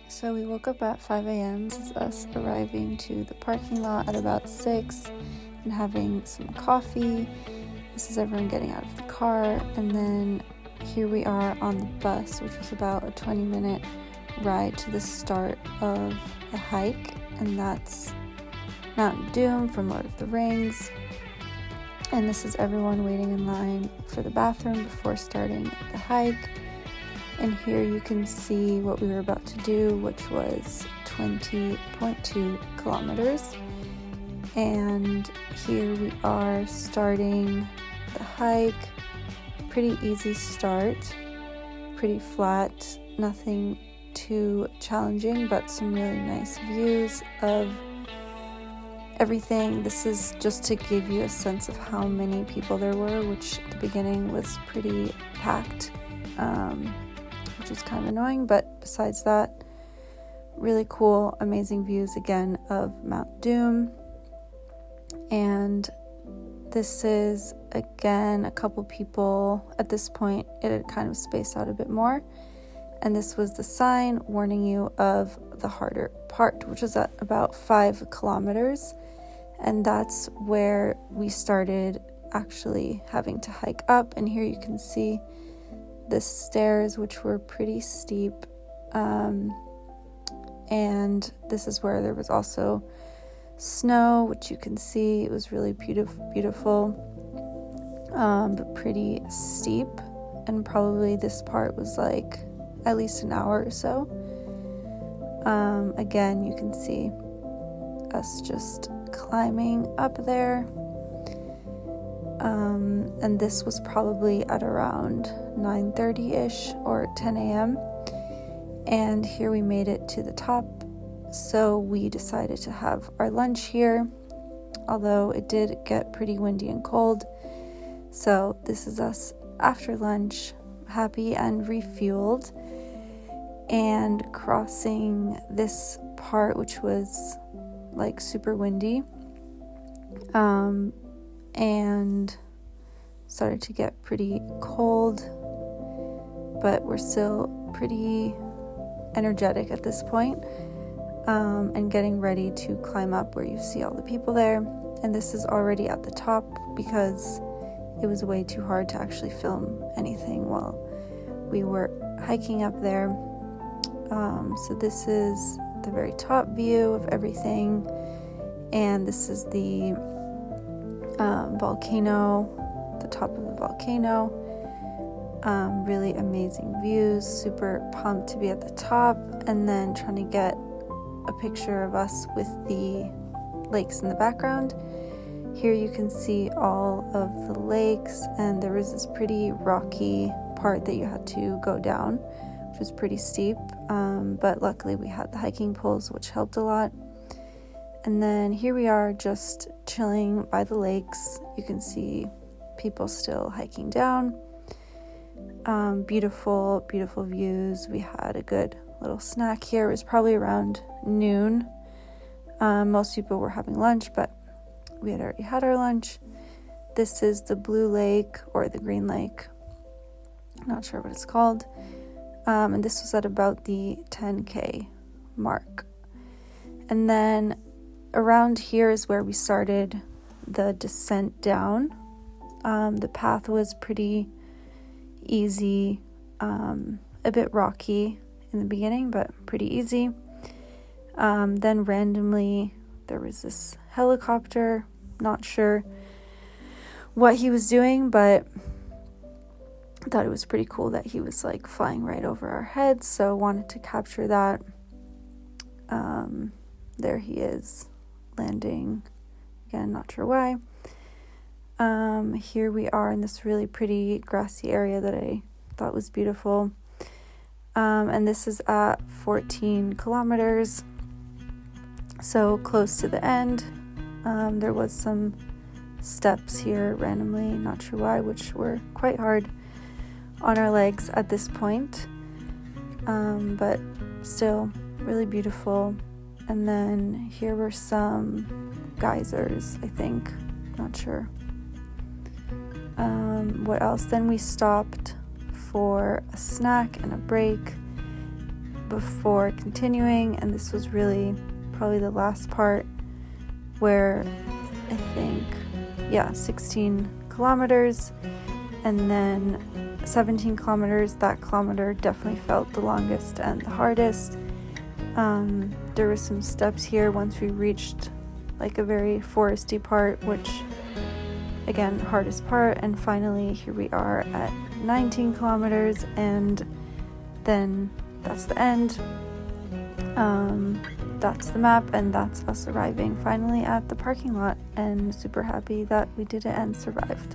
So we woke up at 5 a.m. This is us arriving to the parking lot at about 6 and having some coffee. This is everyone getting out of the car, and then here we are on the bus, which was about a 20-minute ride to the start of the hike, and that's Mount Doom from Lord of the Rings. And this is everyone waiting in line for the bathroom before starting the hike. And here you can see what we were about to do, which was 20.2 kilometers. And here we are starting the hike. Pretty easy start, pretty flat, nothing too challenging, but some really nice views of everything. This is just to give you a sense of how many people there were, which at the beginning was pretty packed, which was kind of annoying, but besides that, really cool, amazing views again of Mount Doom. And this is again a couple people. At this point it had kind of spaced out a bit more, and this was the sign warning you of the harder part, which was at about 5 kilometers, and that's where we started actually having to hike up. And here you can see the stairs, which were pretty steep, and this is where there was also snow, which you can see. It was really beautiful, but pretty steep, and probably this part was like at least an hour or so. Again, you can see us just climbing up there, and this was probably at around 9:30ish or 10 a.m. and here we made it to the top. So we decided to have our lunch here, although it did get pretty windy and cold. So this is us after lunch, happy and refueled, and crossing this part, which was like super windy, and started to get pretty cold, but we're still pretty energetic at this point. And getting ready to climb up where you see all the people there. And this is already at the top because it was way too hard to actually film anything while we were hiking up there. So this is the very top view of everything, and this is the volcano, the top of the volcano. Really amazing views, super pumped to be at the top, and then trying to get a picture of us with the lakes in the background. Here you can see all of the lakes, and there was this pretty rocky part that you had to go down, which was pretty steep, but luckily we had the hiking poles, which helped a lot. And then here we are just chilling by the lakes. You can see people still hiking down. Beautiful views. We had a good little snack here. It was probably around noon. Most people were having lunch, but we had already had our lunch. This is the Blue Lake or the Green Lake, not sure what it's called, and this was at about the 10k mark. And then around here is where we started the descent down. The path was pretty easy, a bit rocky in the beginning, but pretty easy. Then randomly there was this helicopter, not sure what he was doing, but I thought it was pretty cool that he was like flying right over our heads, so wanted to capture that. There he is landing again, not sure why. Here we are in this really pretty grassy area that I thought was beautiful. And this is at 14 kilometers, so close to the end. There was some steps here randomly, not sure why, which were quite hard on our legs at this point, but still really beautiful. And then here were some geysers, I think, not sure. What else? Then we stopped for a snack and a break. before continuing, and this was really probably the last part where I think 16 kilometers and then 17 kilometers. That kilometer definitely felt the longest and the hardest. There were some steps here once we reached like a very foresty part, which again, hardest part. And finally here we are at 19 kilometers, and then that's the end. That's the map, and that's us arriving finally at the parking lot, and super happy that we did it and survived.